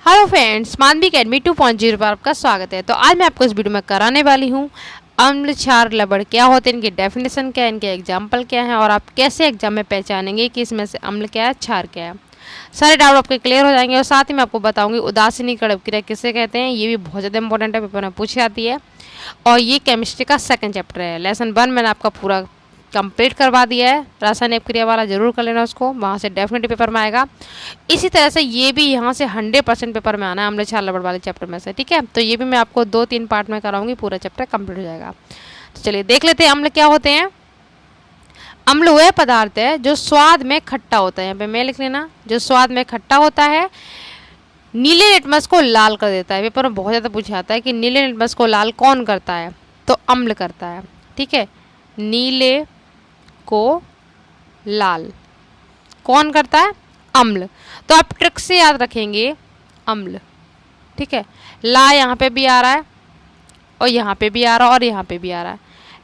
Hello friends, मानवी academy 2.0 पर आपका स्वागत है। तो आज मैं आपको इस वीडियो में कराने वाली हूँ अम्ल, क्षार, लवण क्या होते हैं, इनकी डेफिनेशन क्या है, इनके एग्जाम्पल क्या है और आप कैसे एग्जाम में पहचानेंगे कि इसमें से अम्ल क्या है, क्षार क्या है। सारे डाउट आपके क्लियर हो जाएंगे और साथ ही मैं आपको बताऊंगी उदासीनी कड़व क्रिया किसे कहते हैं। ये भी बहुत ज़्यादा इंपॉर्टेंट है, पेपर में पूछी जाती है और ये केमिस्ट्री का सेकंड चैप्टर है। लेसन 1 मैंने आपका पूरा कंप्लीट करवा दिया है। रासायनिक क्रिया वाला जरूर कर लेना उसको, वहाँ से डेफिनेटली पेपर में आएगा। इसी तरह से ये भी यहाँ से 100% पेपर में आना है अम्ल, क्षार, लवण वाले चैप्टर में से। ठीक है, तो ये भी मैं आपको 2-3 पार्ट में कराऊंगी, पूरा चैप्टर कंप्लीट हो जाएगा। तो चलिए देख लेते हैं अम्ल क्या होते हैं। अम्ल वह पदार्थ है जो स्वाद में खट्टा होता है। यहाँ पे मैं लिख लेना, जो स्वाद में खट्टा होता है, नीले लिटमस को लाल कर देता है। पेपर में बहुत ज़्यादा पूछा जाता है कि नीले लिटमस को लाल कौन करता है, तो अम्ल करता है। ठीक है, नीले को लाल कौन करता है, अम्ल। तो आप ट्रिक से याद रखेंगे अम्ल। ठीक है, ला यहाँ पे भी आ रहा है और यहाँ पे भी आ रहा है और यहाँ पे भी आ रहा है।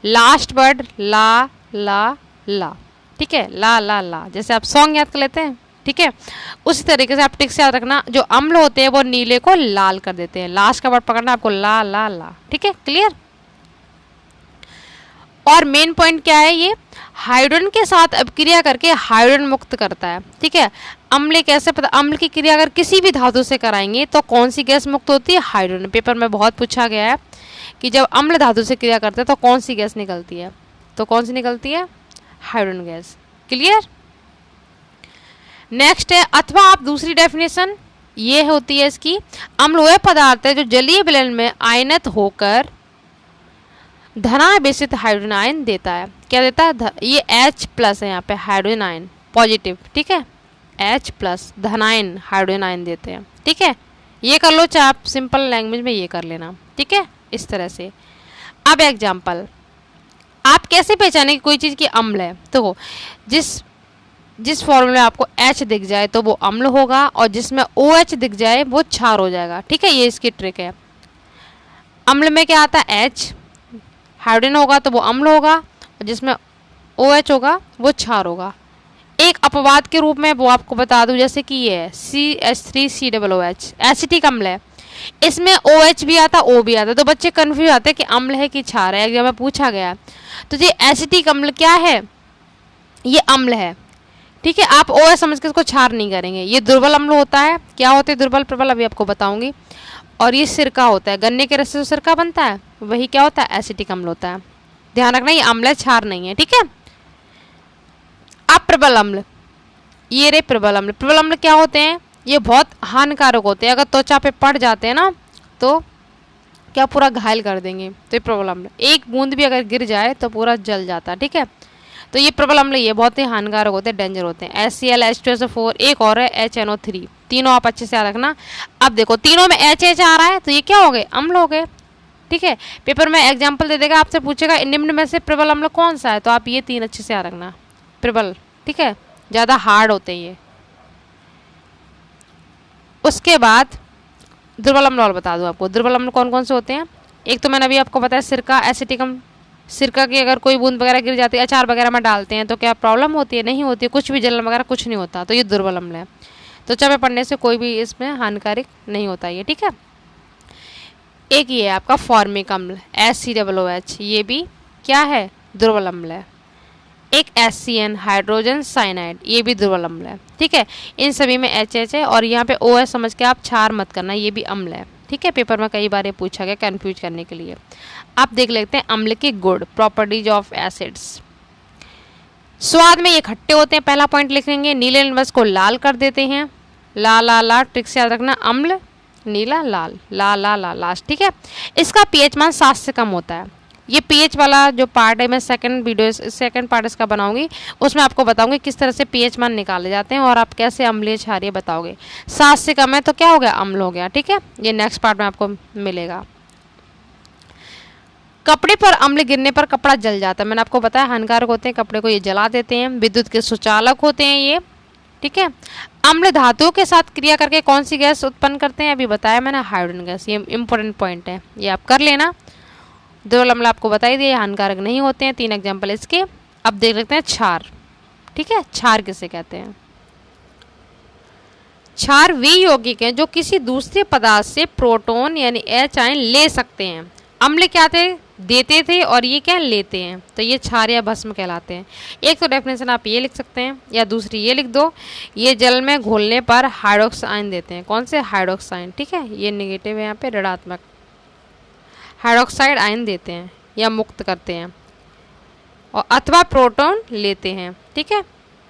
लास्ट वर्ड ला ला ला। ठीक है, ला ला ला, जैसे आप सॉन्ग याद कर लेते हैं। ठीक है, उसी तरीके से आप ट्रिक से याद रखना, जो अम्ल होते हैं वो नीले को लाल कर देते हैं। लास्ट का वर्ड पकड़ना आपको, ला ला ला। ठीक है, क्लियर। और मेन पॉइंट क्या है, ये हाइड्रोजन के साथ अपक्रिया करके हाइड्रोजन मुक्त करता है। ठीक है, अम्ल कैसे पता, अम्ल की क्रिया अगर किसी भी धातु से कराएंगे तो कौन सी गैस मुक्त होती है, हाइड्रोजन। पेपर में बहुत पूछा गया है कि जब अम्ल धातु से क्रिया करते हैं तो कौन सी गैस निकलती है, तो कौन सी निकलती है, हाइड्रोजन गैस। क्लियर। नेक्स्ट है, अथवा आप दूसरी डेफिनेशन ये होती है इसकी, अम्ल वह पदार्थ है जो जलीय विलयन में आयनित होकर धनावेशित हाइड्रोजन आयन देता है। क्या देता है, ये H+ है यहाँ पे, हाइड्रोजन आयन पॉजिटिव। ठीक है, H+ धनायन हाइड्रोजन आयन देते हैं। ठीक है, ये कर लो, चाहे आप सिंपल लैंग्वेज में ये कर लेना। ठीक है, इस तरह से। अब एग्जाम्पल, आप कैसे पहचाने कि कोई चीज़ की अम्ल है, तो जिस फॉर्मूले में आपको H दिख जाए तो वो अम्ल होगा और जिसमें OH दिख जाए वो क्षार हो जाएगा। ठीक है, ये इसकी ट्रिक है। अम्ल में क्या आता है, H, हाइड्रोजन होगा तो वो अम्ल होगा और जिसमें OH होगा वो क्षार होगा। एक अपवाद के रूप में वो आपको बता दूं, जैसे कि ये है CH3COOH, एसिटिक अम्ल है, इसमें OH भी आता O भी आता, तो बच्चे कंफ्यूज आते हैं कि अम्ल है कि क्षार है। एग्जाम में पूछा गया है, तो ये एसिटिक अम्ल क्या है, ये अम्ल है। ठीक है, आप OH समझ के इसको क्षार नहीं करेंगे। ये दुर्बल अम्ल होता है। क्या होते हैं दुर्बल प्रबल, अभी आपको बताऊंगी। और ये सिरका होता है, गन्ने के रस से सिरका बनता है, वही क्या होता है, एसिटिक अम्ल होता है। ध्यान रखना, ये अम्ल है, क्षार नहीं है। ठीक है, अब प्रबल अम्ल, ये रे प्रबल अम्ल। प्रबल अम्ल क्या होते हैं, ये बहुत हानिकारक होते हैं। अगर त्वचा पे पड़ जाते हैं ना तो क्या पूरा घायल कर देंगे। तो ये प्रबल अम्ल, एक बूंद भी अगर गिर जाए तो पूरा जल जाता है। ठीक है, तो ये प्रबल अम्ल ये बहुत ही हानिकारक होते हैं, डेंजर होते हैं। HCl, H2SO4, एक और है HNO3, तीनों आप अच्छे से याद रखना। अब देखो तीनों में HH आ रहा है तो ये क्या हो गए, अम्ल हो गए। ठीक है, पेपर में एग्जाम्पल दे देगा, आपसे पूछेगा निम्न में से प्रबल अम्ल कौन सा है, तो आप ये 3 अच्छे से याद रखना, प्रबल। ठीक है, ज़्यादा हार्ड होते हैं ये। उसके बाद दुर्बल अम्ल और बता दूँ आपको, दुर्बल अम्ल कौन कौन से होते हैं। एक तो मैंने अभी आपको बताया सिरका, एसिटिक अम्ल। सिरका की अगर कोई बूंद वगैरह गिर जाती है, अचार वगैरह में डालते हैं तो क्या प्रॉब्लम होती है, नहीं होती है, कुछ भी जलन वगैरह कुछ नहीं होता, तो ये दुर्बल अम्ल है। तो चाहे पढ़ने से कोई भी इसमें हानिकारक नहीं होता ये। ठीक है, एक ये है आपका फॉर्मिक अम्ल, HCOOH, ये भी क्या है, दुर्बल अम्ल है। एक HCN, हाइड्रोजन साइनाइड, ये भी दुर्बल अम्ल है। ठीक है, इन सभी में HH है और यहाँ पे OH समझ के आप क्षार मत करना, ये भी अम्ल है। ठीक है, पेपर में कई बार ये पूछा गया कंफ्यूज करने के लिए। आप देख लेते हैं अम्ल के गुण, प्रॉपर्टीज ऑफ एसिड्स। स्वाद में ये खट्टे होते हैं, पहला पॉइंट लिखेंगे। नीले लिटमस को लाल कर देते हैं, ला ला ला, ट्रिक से याद रखना, अम्ल, नीला, लाल, ला ला ला लास्ट। ठीक है, इसका pH मान 7 से कम होता है। ये pH वाला जो पार्ट है, मैं सेकंड पार्ट इसका बनाऊंगी, उसमें आपको बताऊंगी किस तरह से pH मान निकाले जाते हैं और आप कैसे अम्लीय क्षारीय बताओगे। 7 से कम है तो क्या हो गया, अम्ल हो गया। ठीक है, ये नेक्स्ट पार्ट में आपको मिलेगा। कपड़े पर अम्ल गिरने पर कपड़ा जल जाता है, मैंने आपको बताया हानिकारक होते हैं, कपड़े को ये जला देते हैं। विद्युत के सुचालक होते हैं ये। ठीक है, अम्ल धातुओं के साथ क्रिया करके कौन सी गैस उत्पन्न करते हैं, अभी बताया मैंने, हाइड्रोजन गैस। ये इंपॉर्टेंट पॉइंट है, ये आप कर लेना। दुर्बल अम्ल आपको बता ही दिया, हानिकारक नहीं होते हैं, 3 एग्जाम्पल इसके। अब देख लेते हैं क्षार। ठीक है, क्षार किसे कहते हैं। क्षार वे यौगिक हैं जो किसी दूसरे पदार्थ से प्रोटॉन यानी H आयन ले सकते हैं। अम्ल क्या थे, देते थे, और ये क्या लेते हैं, तो ये क्षार या भस्म कहलाते हैं। एक तो डेफिनेशन आप ये लिख सकते हैं या दूसरी ये लिख दो, ये जल में घोलने पर हाइड्रोक्स आयन देते हैं। कौन से, हाइड्रोक्स आयन, ठीक है, ये नेगेटिव है यहाँ पे, ऋणात्मक हाइड्रोक्साइड आयन देते हैं या मुक्त करते हैं, और अथवा प्रोटॉन लेते हैं, ठीक है,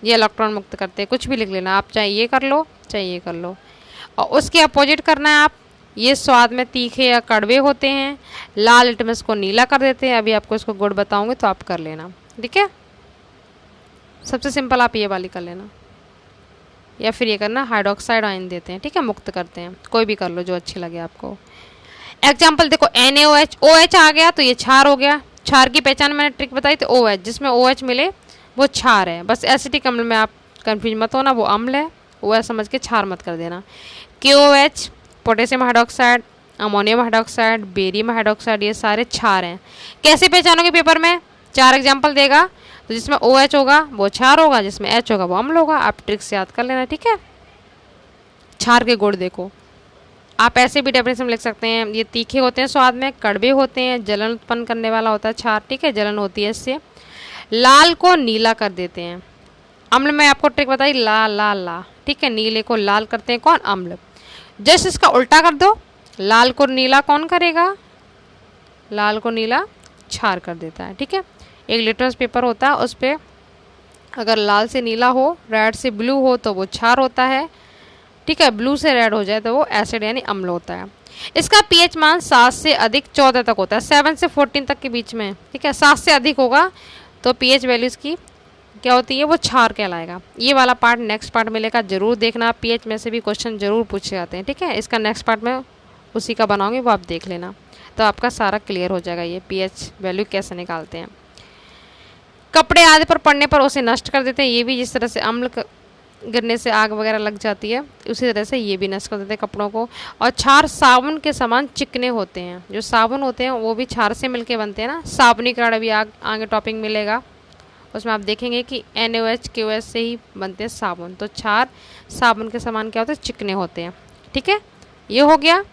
ये इलेक्ट्रॉन मुक्त करते हैं। कुछ भी लिख लेना आप, चाहे ये कर लो चाहे ये कर लो। और उसके अपोजिट करना है आप, ये स्वाद में तीखे या कड़वे होते हैं, लाल लिटमस को नीला कर देते हैं। अभी आपको इसको गुड़ बताऊंगे तो आप कर लेना, ठीक है। सबसे सिंपल आप ये वाली कर लेना, या फिर ये करना, हाइड्रोक्साइड आयन देते हैं, ठीक है, मुक्त करते हैं। कोई भी कर लो जो अच्छी लगे आपको। एग्जाम्पल देखो, NaOH, OH आ गया तो ये क्षार हो गया। क्षार की पहचान मैंने ट्रिक बताई थी, OH, जिसमें OH मिले वो क्षार है। बस एसिटिक अम्ल में आप कंफ्यूज मत होना, वो अम्ल है, OH समझ के क्षार मत कर देना। KOH, potassium hydroxide, ammonium hydroxide, barium hydroxide, ये सारे क्षार हैं। कैसे पहचानोगे पेपर में, 4 एग्जाम्पल देगा, तो जिसमें OH होगा वो क्षार होगा, जिसमें H होगा वो अम्ल होगा। आप ट्रिक से याद कर लेना, ठीक है। क्षार के गुण देखो, आप ऐसे भी डेफिनेशन लिख सकते हैं, ये तीखे होते हैं स्वाद में, कड़वे होते हैं, जलन उत्पन्न करने वाला होता है क्षार, ठीक है, जलन होती है इससे। लाल को नीला कर देते हैं। अम्ल में आपको ट्रिक बताई, ला ला ला, ठीक है, नीले को लाल करते हैं कौन, अम्ल। जस्ट इसका उल्टा कर दो, लाल को नीला कौन करेगा, लाल को नीला क्षार कर देता है, ठीक है। एक लिटमस पेपर होता है, उस पर अगर लाल से नीला हो, रेड से ब्लू हो तो वो क्षार होता है, ठीक है, ब्लू से रेड हो जाए तो वो एसिड यानी अम्ल होता है। इसका pH मान 7 से अधिक 14 तक होता है, 7 से 14 तक के बीच में, ठीक है। 7 से अधिक होगा तो pH वैल्यू इसकी क्या होती है, वो क्षार कहलाएगा। ये वाला पार्ट नेक्स्ट पार्ट मिलेगा, जरूर देखना। pH में से भी क्वेश्चन जरूर पूछे जाते हैं, ठीक है। इसका नेक्स्ट पार्ट में उसी का बनाऊंगी, वो आप देख लेना, तो आपका सारा क्लियर हो जाएगा ये pH वैल्यू कैसे निकालते हैं। कपड़े आदि पर पड़ने पर उसे नष्ट कर देते हैं, ये भी जिस तरह से अम्ल गिरने से आग वगैरह लग जाती है, उसी तरह से ये भी नष्ट कर देते हैं कपड़ों को। और क्षार साबुन के समान चिकने होते हैं, जो साबुन होते हैं वो भी क्षार से मिलके बनते हैं ना। साबुनीकरण अभी आगे टॉपिक मिलेगा, उसमें आप देखेंगे कि NaOH KOH से ही बनते हैं साबुन। तो क्षार साबुन के समान क्या होते हैं, चिकने होते हैं, ठीक है। ये हो गया।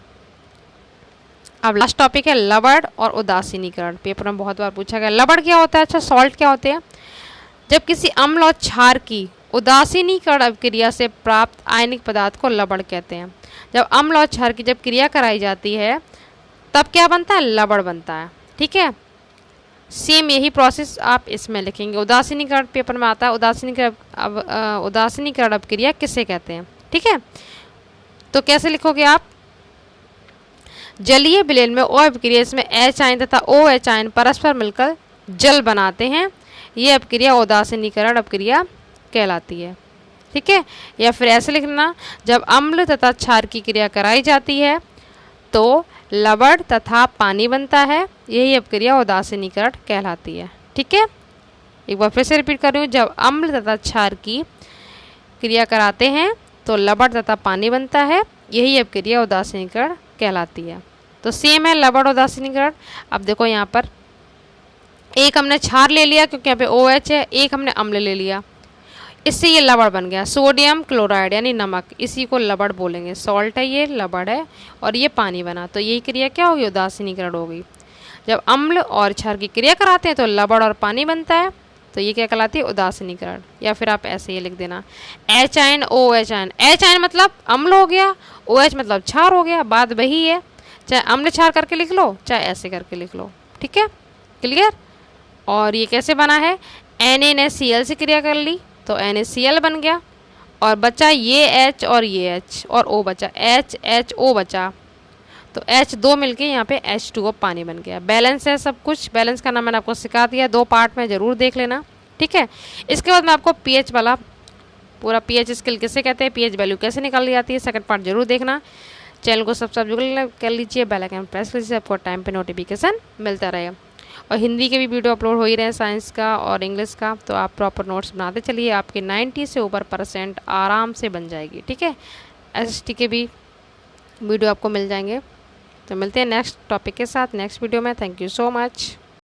अब लास्ट टॉपिक है लवण और उदासीनीकरण। पेपर में बहुत बार पूछा गया लवण क्या होता है, अच्छा सॉल्ट क्या होते हैं। जब किसी अम्ल और क्षार की उदासीनीकरण अभिक्रिया से प्राप्त आयनिक पदार्थ को लवण कहते हैं। जब अम्ल और क्षार की जब क्रिया कराई जाती है तब क्या बनता है, लवण बनता है, ठीक है। सेम यही प्रोसेस आप इसमें लिखेंगे। उदासीनीकरण पेपर में आता है, उदासीनीकरण अभिक्रिया किसे कहते हैं, ठीक है। तो कैसे लिखोगे आप, जलीय विलयन में O अभिक्रिया, इसमें H आयन तथा OH आयन परस्पर मिलकर जल बनाते हैं, ये अभिक्रिया उदासीनीकरण अभिक्रिया कहलाती है, ठीक है। या फिर ऐसे लिखना, जब अम्ल तथा क्षार की क्रिया कराई जाती है तो लवण तथा पानी बनता है, यही अभिक्रिया उदासीनीकरण कहलाती है, ठीक है। एक बार फिर से रिपीट कर रही हूँ, जब अम्ल तथा क्षार की क्रिया कराते हैं तो लवण तथा पानी बनता है, यही अभिक्रिया उदासीनीकरण कहलाती है। तो सेम है लवण उदासीनीकरण। अब देखो यहाँ पर एक हमने क्षार ले लिया क्योंकि यहाँ पे OH है, एक हमने अम्ल ले लिया, इससे ये लवण बन गया। सोडियम क्लोराइड यानी नमक, इसी को लवण बोलेंगे। सॉल्ट है, ये लवण है, और ये पानी बना, तो यही क्रिया क्या होगी, उदासीनीकरण होगी। जब अम्ल और क्षार की क्रिया कराते हैं तो लवण और पानी बनता है, तो ये क्या कहलाती है, उदासीनीकरण। या फिर आप ऐसे ये लिख देना, H ion OH ion. H ion मतलब अम्ल हो गया, OH मतलब क्षार हो गया, बात वही है। चाहे अम्ल क्षार करके लिख लो, चाहे ऐसे करके लिख लो, ठीक है, क्लियर। और ये कैसे बना है, Na ने Cl से क्रिया कर ली तो NaCl बन गया, और बचा ये H और ये H, और O बचा, HHO बचा, तो H दो मिलके यहाँ पे H2O पानी बन गया। बैलेंस है सब कुछ, बैलेंस करना मैंने आपको सिखा दिया, 2 पार्ट में ज़रूर देख लेना, ठीक है। इसके बाद मैं आपको pH वाला पूरा pH स्केल किसे कहते हैं, pH वैल्यू कैसे निकाली जाती है, सेकंड पार्ट जरूर देखना। चैनल को सब्सक्राइब कर लीजिए, बेल आइकन प्रेस कर लीजिए, आपको टाइम पे नोटिफिकेशन मिलता रहेगा। और हिंदी के भी वीडियो अपलोड हो ही रहे हैं, साइंस का और इंग्लिश का, तो आप प्रॉपर नोट्स बनाते चलिए, आपके 90 से ऊपर % आराम से बन जाएगी, ठीक है। SST के भी वीडियो आपको मिल जाएंगे। तो मिलते हैं नेक्स्ट टॉपिक के साथ नेक्स्ट वीडियो में। Thank you so much.